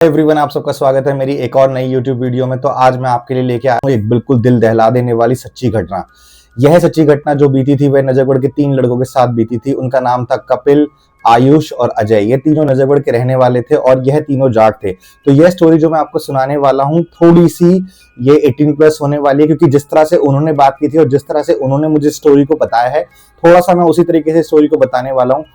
Everyone, आप सबका स्वागत है मेरी एक और नई यूट्यूब वीडियो में। तो आज मैं आपके लिए लेके आया हूँ एक बिल्कुल दिल दहला देने वाली सच्ची घटना। यह सच्ची घटना जो बीती थी वह नजरगढ़ के 3 लड़कों के साथ बीती थी। उनका नाम था कपिल, आयुष और अजय। ये तीनों नजरगढ़ के रहने वाले थे और यह तीनों जाट थे। तो यह स्टोरी जो मैं आपको सुनाने वाला हूँ थोड़ी सी ये 18+ होने वाली है, क्योंकि जिस तरह से उन्होंने बात की थी और जिस तरह से उन्होंने मुझे स्टोरी को बताया है, थोड़ा सा मैं उसी तरीके से स्टोरी को बताने वाला हूँ।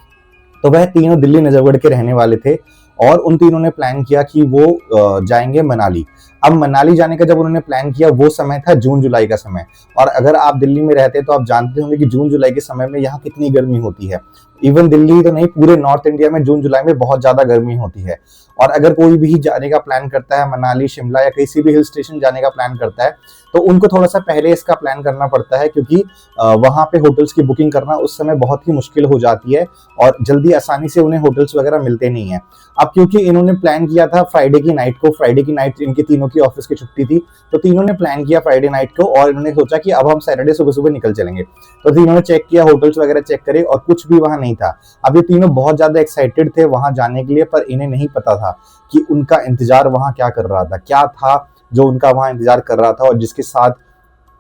तो वह तीनों दिल्ली नजरगढ़ के रहने वाले थे और उन तीनों ने प्लान किया कि वो जाएंगे मनाली। अब मनाली जाने का जब उन्होंने प्लान किया वो समय था जून जुलाई का समय। और अगर आप दिल्ली में रहते हैं तो आप जानते होंगे कि जून जुलाई के समय में यहाँ कितनी गर्मी होती है। इवन दिल्ली तो नहीं, पूरे नॉर्थ इंडिया में जून जुलाई में बहुत ज्यादा गर्मी होती है। और अगर कोई भी जाने का प्लान करता है मनाली, शिमला या किसी भी हिल स्टेशन जाने का प्लान करता है तो उनको थोड़ा सा पहले इसका प्लान करना पड़ता है, क्योंकि वहां पे होटल्स की बुकिंग करना उस समय बहुत ही मुश्किल हो जाती है और जल्दी आसानी से उन्हें होटल्स वगैरह मिलते नहीं है। अब क्योंकि इन्होंने प्लान किया था फ्राइडे की नाइट को, फ्राइडे की नाइट इनकी तीनों की ऑफिस की छुट्टी थी, तो तीनों ने प्लान किया फ्राइडे नाइट को और इन्होंने सोचा कि अब हम सैटरडे सुबह सुबह निकल चलेंगे। तो तीनों ने चेक किया, होटल्स वगैरह चेक करे और कुछ भी वहां नहीं था। अब ये तीनों बहुत ज्यादा एक्साइटेड थे वहां जाने के लिए, पर इन्हें नहीं पता था कि उनका इंतजार वहां क्या कर रहा था, क्या था जो उनका वहां इंतजार कर रहा था और जिसके साथ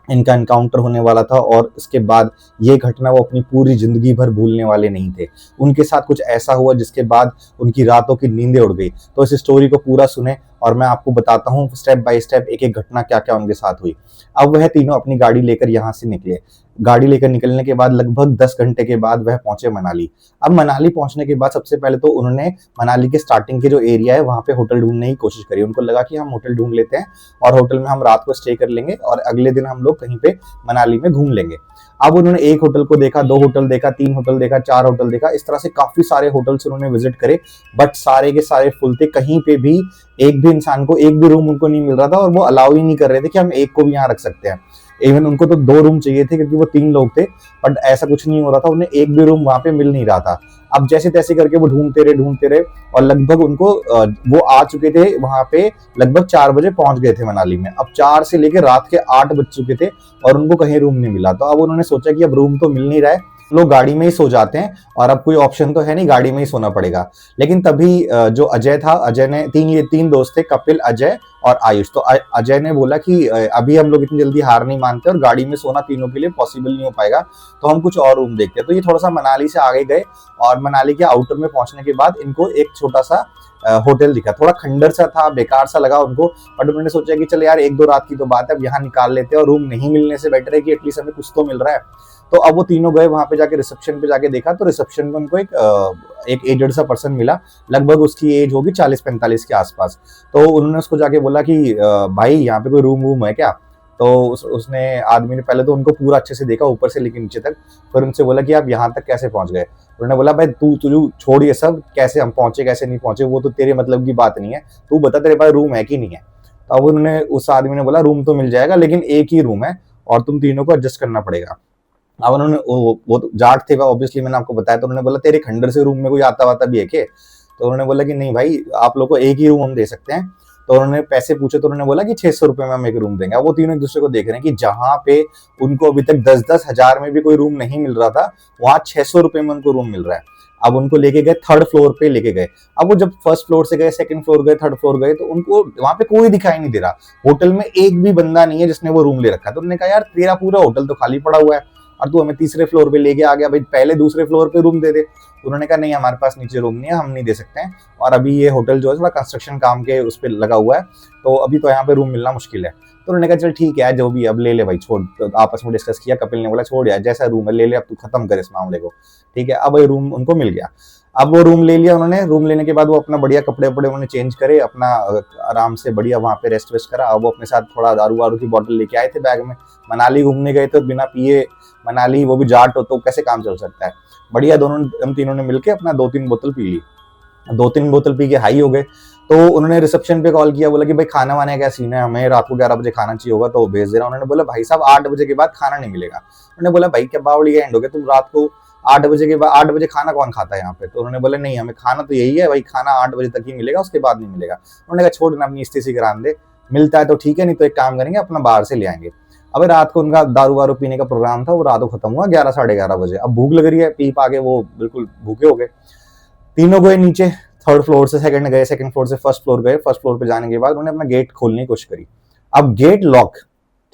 इनका एनकाउंटर होने वाला था। और इसके बाद ये घटना वो अपनी पूरी जिंदगी भर भूलने वाले नहीं थे। उनके साथ कुछ ऐसा हुआ जिसके बाद उनकी रातों की नींदें उड़ गई। तो इस स्टोरी को पूरा सुने और मैं आपको बताता हूँ स्टेप बाय स्टेप एक एक घटना क्या क्या उनके साथ हुई। अब वह तीनों अपनी गाड़ी लेकर यहाँ से निकले। गाड़ी लेकर निकलने के बाद लगभग 10 घंटे के बाद वह पहुंचे मनाली। अब मनाली पहुंचने के बाद सबसे पहले तो उन्होंने मनाली के स्टार्टिंग के जो एरिया है वहां पे होटल ढूंढने की कोशिश करी। उनको लगा कि हम होटल ढूंढ लेते हैं और होटल में हम रात को स्टे कर लेंगे और अगले दिन हम लोग कहीं पे मनाली में घूम लेंगे। अब उन्होंने एक होटल को देखा, 2 होटल देखा, 3 होटल देखा, 4 होटल देखा, इस तरह से काफी सारे होटल्स उन्होंने विजिट करे, बट सारे के सारे फुल थे। कहीं पे भी एक भी इंसान को एक भी रूम उनको नहीं मिल रहा था और वो अलाउ ही नहीं कर रहे थे कि हम एक को भी यहाँ रख सकते हैं। इवन उनको तो 2 रूम चाहिए थे क्योंकि वो 3 लोग थे, बट ऐसा कुछ नहीं हो रहा था, उन्हें एक भी रूम वहां पे मिल नहीं रहा था। अब जैसे तैसे करके वो ढूंढते रहे और लगभग उनको वो आ चुके थे वहां पे, लगभग 4 बजे पहुंच गए थे मनाली में। अब 4 से लेकर रात के 8 बज चुके थे और उनको कहीं रूम नहीं मिला। तो अब उन्होंने सोचा कि अब रूम तो मिल नहीं रहा है, लोग गाड़ी में ही सो जाते हैं और अब कोई ऑप्शन तो है नहीं, गाड़ी में ही सोना पड़ेगा। लेकिन तभी जो अजय था, अजय ने ये तीन दोस्त थे, कपिल, अजय और आयुष। तो अजय ने बोला कि अभी हम लोग इतनी जल्दी हार नहीं मानते और गाड़ी में सोना तीनों के लिए पॉसिबल नहीं हो पाएगा, तो हम कुछ और रूम देखते हैं। तो ये थोड़ा सा मनाली से आगे गए और मनाली के आउटर में पहुंचने के बाद इनको एक छोटा सा होटल दिखा। थोड़ा खंडर सा था, बेकार सा लगा उनको, बट उन्होंने सोचा कि चल यार 1-2 रात की तो बात है, अब यहाँ निकाल लेते हैं और रूम नहीं मिलने से बेटर है कि एटलीस्ट हमें कुछ तो मिल रहा है। तो अब वो तीनों गए वहां पे, जाके रिसेप्शन पे जाके देखा तो रिसेप्शन में उनको एक एजड सा पर्सन मिला। लगभग उसकी एज होगी 40-45 के आसपास। तो उन्होंने उसको जाके बोला कि भाई यहाँ पे कोई रूम है क्या? तो उसने आदमी ने पहले तो उनको पूरा अच्छे से देखा ऊपर से लेकर नीचे तक, फिर उनसे बोला कि आप यहाँ तक कैसे पहुंच गए? उन्होंने बोला भाई तू छोड़ ये सब, कैसे हम पहुंचे कैसे नहीं पहुंचे वो तो तेरे मतलब की बात नहीं है, तू बता तेरे पास रूम है कि नहीं है। तो अब उन्होंने, उस आदमी ने बोला रूम तो मिल जाएगा लेकिन एक ही रूम है और तुम तीनों को एडजस्ट करना पड़ेगा। अब उन्होंने, वो तो जाट थे ऑब्वियसली, मैंने आपको बताया। तो उन्होंने बोला तेरे खंडर से रूम में कोई आता वाता भी है क्या? तो उन्होंने बोला कि नहीं भाई, आप लोग को एक ही रूम हम दे सकते हैं। तो उन्होंने पैसे पूछे तो उन्होंने बोला कि 600 रुपए में हम एक रूम देंगे। वो तीनों एक दूसरे को देख रहे हैं कि जहां पे उनको अभी तक 10-10 हजार में भी कोई रूम नहीं मिल रहा था, वहां 600 रुपए में उनको रूम मिल रहा है। अब उनको लेके गए 3rd फ्लोर पे लेके गए। अब वो जब 1st फ्लोर से गए, 2nd फ्लोर गए, 3rd फ्लोर गए, तो उनको वहां पे कोई दिखाई नहीं दे रहा। होटल में एक भी बंदा नहीं है जिसने वो रूम ले रखा। तो उन्होंने कहा यार तेरा पूरा होटल तो खाली पड़ा हुआ है और तू हमें 3रे फ्लोर पे लेके आ गया, भाई पहले 2रे फ्लोर पे रूम दे दे। उन्होंने कहा नहीं, हमारे पास नीचे रूम नहीं है, हम नहीं दे सकते हैं, और अभी ये होटल जो है थोड़ा कंस्ट्रक्शन काम के उस पर लगा हुआ है, तो अभी तो यहाँ पे रूम मिलना मुश्किल है। तो उन्होंने कहा चल ठीक है जो भी, अब ले ले भाई, छोड़। तो आपस में डिस्कस किया, कपिल ने बोला छोड़ यार, जैसा रूम है ले ले, अब तू खत्म कर इस मामले को, ठीक है। अब रूम उनको मिल गया। अब वो रूम ले लिया उन्होंने। रूम लेने के बाद वो अपना बढ़िया कपड़े वपड़े उन्होंने चेंज करे, अपना आराम से बढ़िया वहां पे रेस्ट वेस्ट करा। वो अपने साथ थोड़ा दारू वारू की बोतल लेके आए थे बैग में। मनाली घूमने गए तो बिना पिए मनाली, वो भी जाट हो तो कैसे काम चल सकता है। बढ़िया दोनों हम तीनों ने मिलके अपना 2-3 बोतल पी ली। 2-3 बोतल पी के हाई हो गए। तो उन्होंने रिसेप्शन पे कॉल किया, बोला कि भाई खाना वाने क्या सीन है, हमें रात को 11 बजे खाना चाहिए होगा तो भेज दे रहा। उन्होंने बोला भाई साहब 8 बजे के बाद खाना नहीं मिलेगा। उन्होंने बोला भाई क्या बावड़ी का एंड हो गया, तुम रात को 8 बजे के बाद, 8 बजे खाना कौन खाता है यहाँ पे? तो उन्होंने बोला नहीं, हमें खाना तो यही है भाई, खाना 8 बजे तक ही मिलेगा, उसके बाद नहीं मिलेगा। उन्होंने कहा छोड़ ना, अपनी स्टेसी करान दे, मिलता है तो ठीक है, नहीं तो एक काम करेंगे अपना बाहर से ले आएंगे। अब रात को उनका दारू वारू पीने का प्रोग्राम था, वो रात को खत्म हुआ 11-11:30 बजे। अब भूख लग रही है, पी पा के वो बिल्कुल भूखे हो गए। तीनों गए नीचे थर्ड फ्लोर से सेकंड गए, सेकंड फ्लोर से फर्स्ट फ्लोर गए, फर्स्ट फ्लोर पे जाने के बाद उन्होंने अपना गेट खोलने की कोशिश करी। अब गेट लॉक,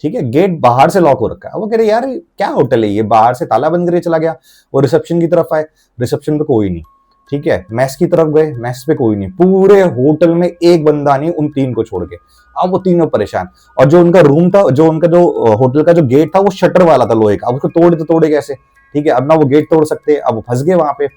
ठीक है, गेट बाहर से लॉक हो रखा है। वो कह रहे यार क्या होटल है ये, बाहर से ताला बंद करके चला गया। वो रिसेप्शन की तरफ आए, रिसेप्शन पे कोई नहीं, ठीक है। मेस की तरफ गए, मेस पे कोई नहीं, पूरे होटल में एक बंदा नहीं उन तीन को छोड़ के। अब वो तीनों परेशान। और जो उनका रूम था, जो उनका जो होटल का जो गेट था वो शटर वाला था लोहे का। अब उसको तोड़े तो तोड़े कैसे, ठीक है। अब ना वो गेट तोड़ सकते, अब वो फंस गए वहां पे,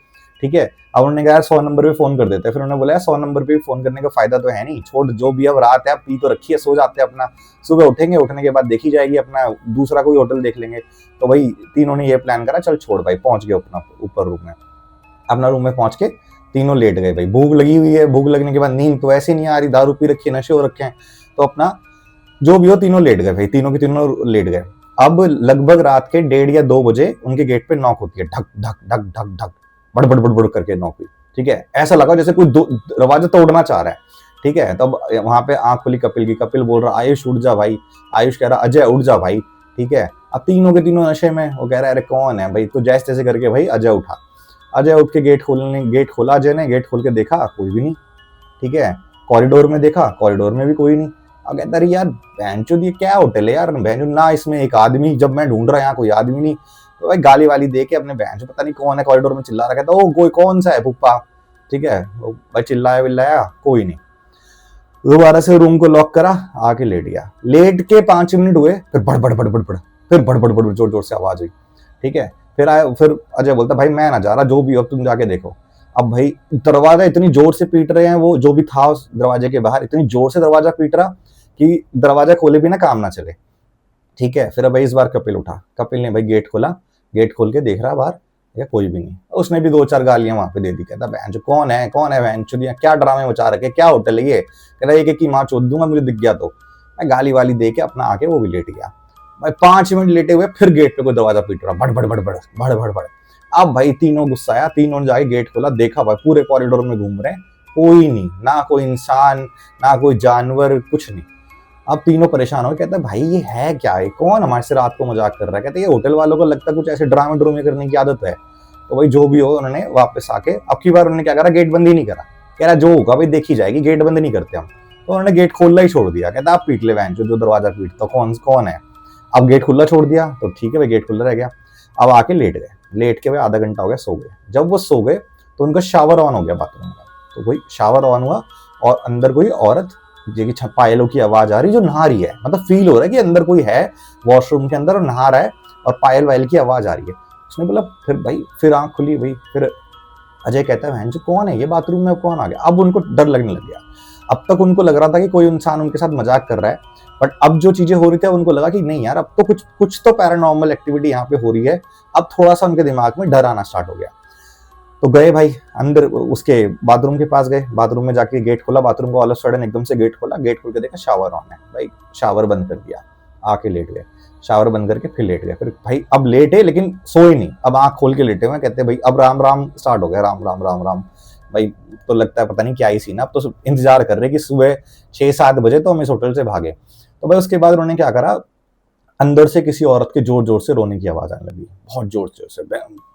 ठीक है। अब उन्होंने कहा 100 नंबर पे फोन कर देते हैं। फिर उन्होंने बोला 100 नंबर पे फोन करने का फायदा तो है नहीं, छोड़ जो भी, अब रात है, अब पी तो रखी है, सो जाते हैं अपना, सुबह उठेंगे, उठने के बाद देखी जाएगी, अपना दूसरा कोई होटल देख लेंगे। तो भाई तीनों ने ये प्लान करा, चल छोड़ भाई, पहुंच गए अपना ऊपर रूम में। अपना रूम में पहुंच के तीनों लेट गए भाई। भूख लगी हुई है, भूख लगने के बाद नींद तो ऐसे नहीं आ रही, दारू पी रखी है, नशे हो रखे हैं, तो अपना जो भी हो तीनों लेट गए भाई, तीनों के तीनों लेट गए। अब लगभग रात के 1:30 या 2 बजे उनके गेट पे नॉक होती है, ढक ढक ढक ढक ढक, बड़ बड़ बड़ करके नॉक हुई, ठीक है। ऐसा लगा जैसे कोई दरवाजा तोड़ना चाह रहा है, ठीक है। तब वहां पे आंख खुली कपिल की, कपिल बोल रहा आयुष उठ जा भाई, आयुष कह रहा अजय उठ जा भाई, ठीक है। अब तीनों के तीनों नशे में, वो कह रहा है अरे कौन है भाई, तो जैसे तैसे करके भाई अजय उठा। अजय उठ के गेट खोला अजय ने, गेट खोल के देखा कोई भी नहीं, ठीक है। कॉरिडोर में देखा, कॉरिडोर में भी कोई नहीं। अब कहता अरे यार बहनचोद ये क्या होटल है यार, बहनचोद ना इसमें एक आदमी, जब मैं ढूंढ रहा यहाँ कोई आदमी नहीं। तो भाई गाली वाली दे के अपने बहनचोद पता नहीं कौन है कॉरिडोर में चिल्ला रहा, कहता ओ कोई कौन सा है पुप्पा, ठीक है। भाई चिल्लाया विल्लाया कोई नहीं। दोबारा से रूम को लॉक करा, आके लेट गया। लेट के 5 मिनट हुए, फिर बड़ बड़ बड़ बड़ बड़, फिर बड़ बड़ बड़ जोर जोर से आवाज आई, ठीक है। फिर आया, फिर अजय बोलता भाई मैं ना जा रहा, जो भी हो तुम जाके देखो। अब भाई दरवाजा इतनी जोर से पीट रहे हैं, वो जो भी था उस दरवाजे के बाहर इतनी जोर से दरवाजा पीट रहा कि दरवाजा खोले भी ना काम ना चले, ठीक है। फिर भाई इस बार कपिल उठा, कपिल ने भाई गेट खोला, गेट खोल के देख रहा बाहर या कोई भी नहीं। उसने भी 2-4 गालियां वहां पे दे दी, कहता बहन जो कौन है बहन चुदिया, क्या ड्रामे मचा रखे, क्या होटल है ये, कहता एक की माँ चोद दूंगा मुझे दिख गया तो। मैं गाली वाली दे के अपना आके वो भी लेट गया। भाई 5 मिनट लेटे हुए, फिर गेट पे कोई दरवाजा पीट रहा, बड़ बड़ बड़ बड़ बड़ बड़ बड़। अब भाई तीनों गुस्सा आया, तीनों ने जाके गेट खोला, देखा भाई पूरे कॉरिडोर में घूम रहे हैं, कोई नहीं, ना कोई इंसान ना कोई जानवर, कुछ नहीं। अब तीनों परेशान हो, कहते हैं भाई ये है क्या, है कौन हमारे से रात को मजाक कर रहा है। कहते हैं ये होटल वालों को लगता है कुछ ऐसे ड्रामे ड्रोमे करने की आदत है। तो भाई जो भी हो, उन्होंने वापस आके अब की बार उन्होंने क्या करा, गेट बंद ही नहीं करा। कह रहा जो होगा भाई देखी जाएगी, गेट बंद नहीं करते हम। तो उन्होंने गेट खोलना ही छोड़ दिया, कहता आप पीट ले वैन जो दरवाजा पीटता, कौन है। अब गेट खुला छोड़ दिया, तो ठीक है भाई गेट खुला रह गया। अब आके लेट गए, लेट के भाई आधा घंटा हो गया, सो गए। जब वो सो गए तो उनका शावर ऑन हो गया बाथरूम का। तो भाई शावर ऑन हुआ और अंदर कोई औरत जो पायलों की आवाज आ रही जो नहा रही है, मतलब फील हो रहा है कि अंदर कोई है वॉशरूम के अंदर और नहा रहा है, और पायल वायल की आवाज आ रही है। उसने बोला फिर भाई, फिर आंख खुली भाई। फिर अजय कहता है बहन जो कौन है ये, बाथरूम में कौन आ गया। अब उनको डर लगने लग गया। अब तक उनको लग रहा था कि कोई इंसान उनके साथ मजाक कर रहा है, बट अब जो चीजें हो रही थी उनको लगा कि नहीं यार, अब तो कुछ तो पैरानॉर्मल एक्टिविटी यहाँ पे हो रही है। अब थोड़ा सा उनके दिमाग में डर आना स्टार्ट हो गया। तो गए भाई अंदर, उसके बाथरूम के पास गए, बाथरूम में जाके गेट खोला, बाथरूम को ऑल ऑफ सडन एकदम से गेट खोला, गेट खोल के देखा शावर ऑन है। भाई शावर बंद कर दिया, आके लेट गए, शावर बंद करके फिर लेट गए। फिर भाई अब लेटे लेकिन सोए नहीं, अब आंख खोल के लेटे हुए, कहते भाई अब राम राम स्टार्ट हो गया, राम राम राम राम। भाई तो लगता है पता नहीं क्या ही सीन, अब तो इंतजार कर रहे कि सुबह 6-7 बजे तो हम इस होटल से भागे। तो भाई उसके बाद उन्होंने क्या करा, अंदर से किसी औरत के जोर जोर से रोने की आवाज आने लगी, बहुत जोर से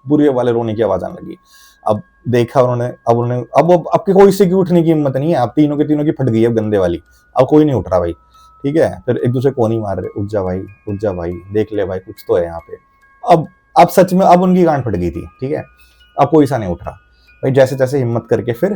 बुरे वाले रोने की आवाज आने लगी। अब देखा उन्होंने, अब कोई से की उठने की हिम्मत नहीं है, अब तीनों के तीनों की फट गई है गंदे वाली, अब कोई नहीं उठ रहा भाई, ठीक है। फिर एक दूसरे को नहीं मार रहे, उठ जा भाई देख ले भाई कुछ तो है यहाँ पे। अब सच में अब उनकी गांड फट गई थी, ठीक है। अब कोई सा नहीं उठ रहा भाई, जैसे तैसे हिम्मत करके फिर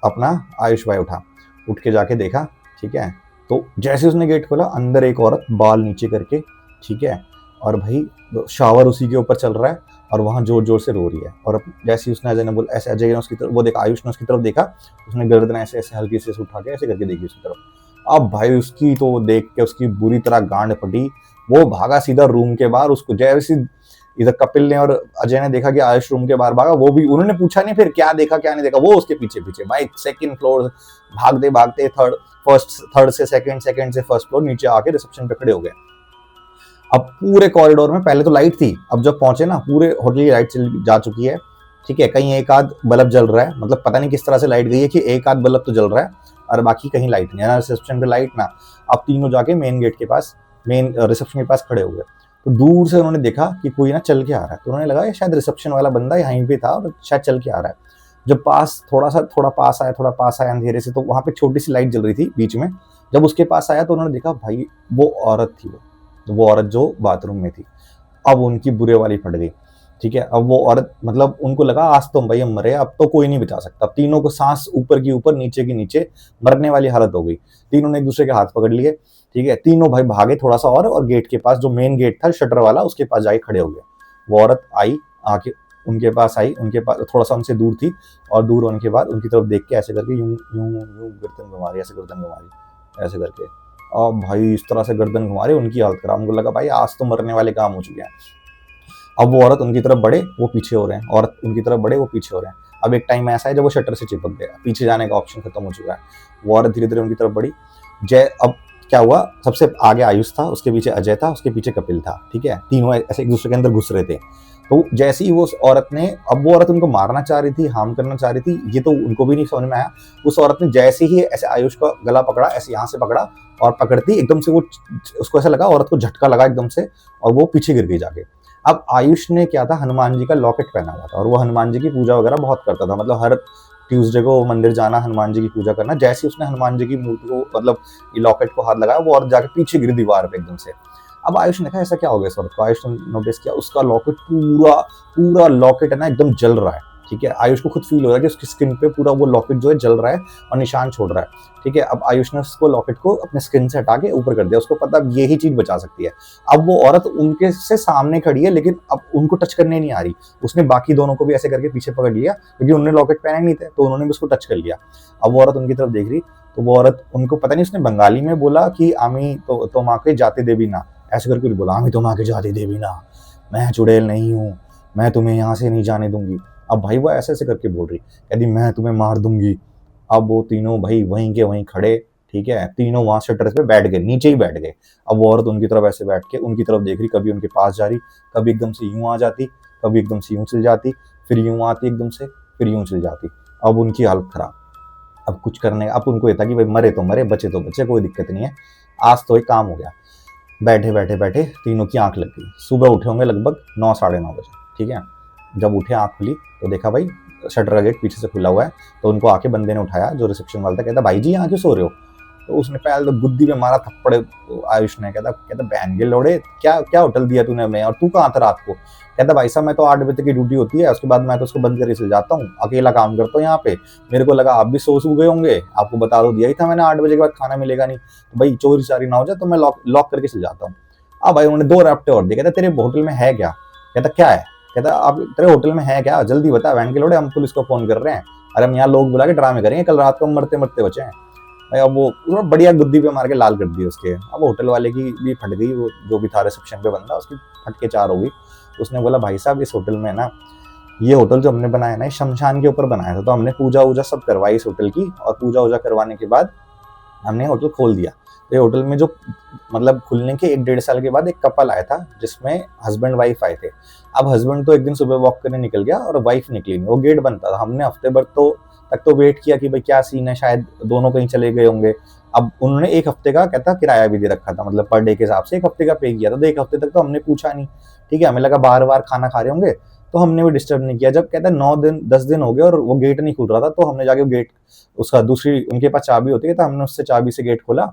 अपना आयुष भाई उठा, उठ के जाके देखा, ठीक है। तो जैसे उसने गेट खोला, अंदर एक औरत बाल नीचे करके, ठीक है, और भाई शावर उसी के ऊपर चल रहा है और वहां जोर जोर से रो रही है। और जैसे उसने अजय ने बोला, ऐसे अजय ने उसकी तरफ, वो देखा आयुष ने उसकी तरफ देखा, उसने गर्दन ऐसे ऐसे हल्की से उठा के ऐसे करके देखी उसकी तरफ। अब भाई उसकी तो देख के उसकी बुरी तरह गांड फटी, वो भागा सीधा रूम के बाहर। उसको जैसे इधर कपिल ने और अजय ने देखा कि आयुष रूम के बाहर भागा, वो भी उन्होंने पूछा नहीं फिर क्या देखा क्या नहीं देखा, वो उसके पीछे पीछे भाई 2nd फ्लोर भागते थर्ड से सेकंड से फर्स्ट फ्लोर, नीचे आके रिसेप्शन पे खड़े हो गए। अब पूरे कॉरिडोर में पहले तो लाइट थी, अब जब पहुंचे ना पूरे होटल की लाइट जा चुकी है, ठीक है। कहीं एक आध बल्ब जल रहा है, मतलब पता नहीं किस तरह से लाइट गई है कि एक आध बल्ब तो जल रहा है और बाकी कहीं लाइट नहीं है ना, रिसेप्शन पे लाइट ना। अब तीनों जाके मेन गेट के पास, मेन रिसेप्शन के पास खड़े हो गए। तो दूर से उन्होंने देखा कि कोई ना चल के आ रहा है, तो उन्होंने लगा शायद रिसेप्शन वाला बंदा यहीं पे था और शायद चल के आ रहा है। जब थोड़ा पास आया अंधेरे से, तो वहां पे छोटी सी लाइट जल रही थी बीच में। जब उसके पास आया तो उन्होंने देखा भाई वो औरत थी, वो औरत जो बाथरूम में थी। अब उनकी बुरे वाली फट गई, ठीक है। अब वो औरत मतलब उनको लगा आज तो भाई हम मरे, अब तो कोई नहीं बचा सकता। अब तीनों को सांस ऊपर की ऊपर नीचे की नीचे मरने वाली हालत हो गई। तीनों ने एक दूसरे के हाथ पकड़ लिए, ठीक है। तीनों भाई भागे थोड़ा सा और गेट के पास, जो मेन गेट था शटर वाला, उसके पास जाके खड़े हो गए। वो औरत आई, आके उनके पास आई, उनके पास थोड़ा सा उनसे दूर थी, और दूर होने के बाद उनकी तरफ देख के ऐसे करके यूं यूं यूं गर्दन घुमा रही, ऐसे गर्दन घुमा रही, ऐसे करके। अब भाई इस तरह से गर्दन घुमा रहे, उनकी हालत खराब। उनको लगा भाई आज तो मरने वाले काम हो चुके हैं। अब वो औरत उनकी तरफ बढ़े, वो पीछे हो रहे हैं, औरत उनकी तरफ बढ़े, वो पीछे हो रहे हैं। अब एक टाइम ऐसा है जब वो शटर से चिपक गया, पीछे जाने का ऑप्शन खत्म हो चुका है। वो औरत धीरे धीरे उनकी तरफ बढ़ी। जय अब क्या हुआ, सबसे आगे आयुष था, उसके पीछे अजय था, उसके पीछे कपिल था, ठीक है। तीनों ऐसे एक दूसरे के अंदर घुस रहे थे। तो जैसे ही वो औरत ने, अब वो औरत उनको मारना चाह रही थी, हार्म करना चाह रही थी, ये तो उनको भी नहीं समझ में आया। उस औरत ने जैसे ही ऐसे आयुष का गला पकड़ा, ऐसे यहाँ से पकड़ा, और पकड़ती एकदम से वो, उसको ऐसा लगा, औरत को झटका लगा एकदम से, और वो पीछे गिर गई जाके। अब आयुष ने क्या था, हनुमान जी का लॉकेट पहना हुआ था, और वो हनुमान जी की पूजा वगैरह बहुत करता था, मतलब हर ट्यूसडे को मंदिर जाना, हनुमान जी की पूजा करना। जैसे ही उसने हनुमान जी की मूर्ति को, मतलब ये लॉकेट को हाथ लगाया, वो औरत जाके पीछे गिरी दीवार पे एकदम से। अब आयुष ने कहा ऐसा क्या हो गया इस औरत को। आयुष ने नोटिस किया उसका लॉकेट पूरा लॉकेट है ना एकदम जल रहा है, ठीक है। आयुष को खुद फील हो रहा है कि उसकी स्किन पे पूरा वो लॉकेट जो है जल रहा है और निशान छोड़ रहा है, ठीक है। अब आयुष ने उसको लॉकेट को अपने स्किन से हटा के ऊपर कर दिया, उसको पता अब यही चीज बचा सकती है। अब वो औरत उनके से सामने खड़ी है, लेकिन अब उनको टच करने नहीं आ रही। उसने बाकी दोनों को भी ऐसे करके पीछे पकड़ लिया, क्योंकि उन्होंने लॉकेट पहने नहीं थे, तो उन्होंने भी उसको टच कर लिया। अब वो औरत उनकी तरफ देख रही, तो वो औरत, उनको पता नहीं उसने बंगाली में बोला कि आमी तो माँ के जाते देवी ना, ऐसे करके बोला, आमी तो माँ के जाते देवी ना, मैं चुड़ैल नहीं हूँ, मैं तुम्हें यहाँ से नहीं जाने दूंगी। अब भाई वो ऐसे ऐसे करके बोल रही, यदि मैं तुम्हें मार दूंगी। अब वो तीनों भाई वहीं के वहीं खड़े, ठीक है, तीनों वहां शटर पे बैठ गए, नीचे ही बैठ गए। अब वो औरत उनकी तरफ ऐसे बैठ के उनकी तरफ देख रही, कभी उनके पास जा रही, कभी एकदम से यूं आ जाती, कभी एकदम से यूं चल जाती, फिर यूं आती एकदम से, फिर यूं चल जाती। अब उनकी हालत खराब। अब कुछ करने, अब उनको ये था कि भाई मरे तो मरे, बचे तो बचे, कोई दिक्कत नहीं है, आज तो एक काम हो गया। बैठे बैठे बैठे तीनों की आंख लग गई। सुबह उठे होंगे लगभग 9 साढ़े 9 बजे, ठीक है। जब उठे, आंख खुली तो देखा भाई शटर का गेट पीछे से खुला हुआ है। तो उनको आके बंदे ने उठाया, जो रिसेप्शन वाला था, कहता भाई जी यहाँ क्यों सो रहे हो। तो उसने पहले तो गुद्दी पे मारा थप्पड़ आयुष ने। कहता बहन के लोड़े, क्या क्या होटल दिया तूने हमें, और तू कहाँ था रात को। कहता भाई साहब मैं तो 8 बजे तक की ड्यूटी होती है, उसके बाद मैं तो उसको बंद करके चल जाता हूँ, अकेला काम करता हूँ यहाँ पे। मेरे को लगा आप भी सो गए होंगे, आपको बता दो दिया ही था मैंने, 8 बजे के बाद खाना मिलेगा नहीं, तो भाई चोरी चारी ना हो जाए, तो मैं लॉक करके चल जाता हूँ। अब भाई उन्होंने 2 रैप्टे और दिए। कहता तेरे होटल में है क्या। कहता क्या है। कहता आप तेरे होटल में है क्या, जल्दी बता वैन के लोड़े, हम पुलिस को फोन कर रहे हैं, अरे हम यहाँ लोग बुला के ड्रामे करेंगे, कल रात को हम मरते मरते बचे हैं। भाई अब वो बढ़िया गुद्दी पे मार के लाल कर दी उसके। अब होटल वाले की भी फट गई, वो जो भी था रिसेप्शन पे बंदा, उसकी फट के 4 हो गई। उसने बोला भाई साहब इस होटल में ना, ये होटल जो हमने बनाया ना शमशान के ऊपर बनाया था, तो हमने पूजा वूजा सब करवाई इस होटल की, और पूजा वूजा करवाने के बाद हमने होटल खोल दिया। तो ये होटल में जो, मतलब खुलने के 1-1.5 साल के बाद एक कपल आया था, जिसमें हस्बैंड वाइफ आए थे। अब हस्बैंड तो एक दिन सुबह वॉक करने निकल गया और वाइफ निकली नहीं, वो गेट बंद था। हमने हफ्ते भर तक तो वेट किया कि भाई क्या सीन है, शायद दोनों कहीं चले गए होंगे। अब उन्होंने 1 हफ्ते का कहता किराया भी दे रखा था, मतलब पर डे के हिसाब से 1 हफ्ते का पे किया था। तो 1 हफ्ते तक तो हमने पूछा नहीं, ठीक है, हमें लगा बार बार खाना खा रहे होंगे, तो हमने भी डिस्टर्ब नहीं किया। जब कहता 9 दिन 10 दिन हो गए और वो गेट नहीं खुल रहा था, तो हमने जाके गेट, उसका दूसरी उनके पास चाबी होती है, तो हमने उससे चाबी से गेट खोला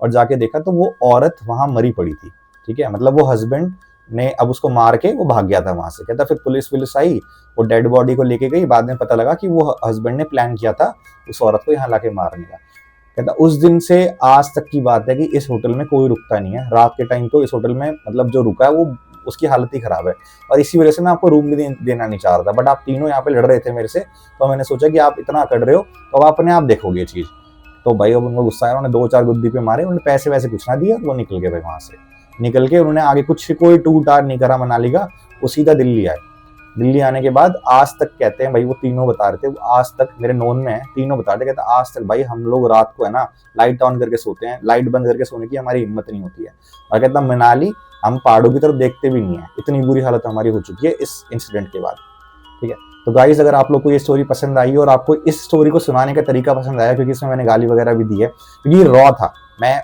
और जाके देखा तो वो औरत वहां मरी पड़ी थी, ठीक है। मतलब वो हस्बैंड ने अब उसको मार के वो भाग गया था वहां से। कहता फिर पुलिस आई, वो डेड बॉडी को लेके गई, बाद में पता लगा कि वो हस्बैंड ने प्लान किया था उस औरत को यहाँ लाके मारने का। कहता उस दिन से आज तक की बात है कि इस होटल में कोई रुकता नहीं है रात के टाइम। तो इस होटल में मतलब जो रुका है वो, उसकी हालत ही खराब है, और इसी वजह से मैं आपको रूम भी देना नहीं चाह रहा था, बट आप तीनों यहाँ पे लड़ रहे थे मेरे से, तो मैंने सोचा कि आप इतना कर रहे हो तो आप अपने आप देखोगे ये चीज। तो भाई अब उनको गुस्सा आया, उन्होंने 2-4 गुद्दी पे मारे, उन्होंने पैसे वैसे कुछ ना दिया, वो निकल गए भाई वहां से। निकल के उन्होंने आगे कुछ कोई टूर टार नहीं करा मनाली का, वो सीधा दिल्ली आए। दिल्ली आने के बाद आज तक कहते हैं भाई, वो तीनों बता रहे थे, आज तक मेरे नोन में है, तीनों बता रहे, कहते आज तक भाई हम लोग रात को है ना लाइट ऑन करके सोते हैं, लाइट बंद करके सोने की हमारी हिम्मत नहीं होती है। और कहता मनाली हम पहाड़ों की तरफ देखते भी नहीं है, इतनी बुरी हालत हमारी हो चुकी है इस इंसिडेंट के बाद, ठीक है। तो गाइस अगर आप लोग को ये स्टोरी पसंद आई और आपको इस स्टोरी को सुनाने का तरीका पसंद आया, क्योंकि इसमें मैंने गाली वगैरह भी दी है, क्योंकि ये रॉ था, मैं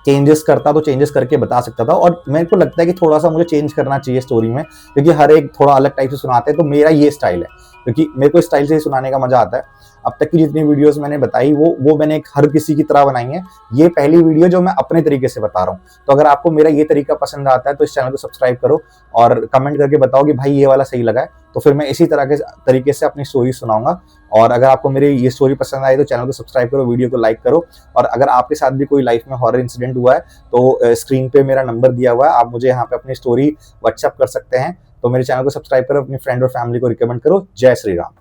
चेंजेस करता तो चेंजेस करके बता सकता था, और मेरे को लगता है कि थोड़ा सा मुझे चेंज करना चाहिए स्टोरी में, क्योंकि हर एक थोड़ा अलग टाइप से सुनाते हैं, तो मेरा ये स्टाइल है। क्योंकि मेरे को स्टाइल से ही सुनाने का मजा आता है। अब तक की जितनी वीडियोस मैंने बताई वो मैंने एक हर किसी की तरह बनाई है। ये पहली वीडियो जो मैं अपने तरीके से बता रहा हूँ। तो अगर आपको मेरा ये तरीका पसंद आता है तो इस चैनल को सब्सक्राइब करो और कमेंट करके बताओ कि भाई ये वाला सही लगा है, तो फिर मैं इसी तरह के तरीके से अपनी स्टोरी सुनाऊंगा। और अगर आपको मेरी ये स्टोरी पसंद आई तो चैनल को सब्सक्राइब करो, वीडियो को लाइक करो। और अगर आपके साथ भी कोई लाइफ में हॉरर इंसिडेंट हुआ है तो स्क्रीन पे मेरा नंबर दिया हुआ है, आप मुझे यहाँ पे अपनी स्टोरी व्हाट्सएप कर सकते हैं। तो मेरे चैनल को सब्सक्राइब करो, अपनी फ्रेंड और फैमिली को रिकमेंड करो। जय श्री राम।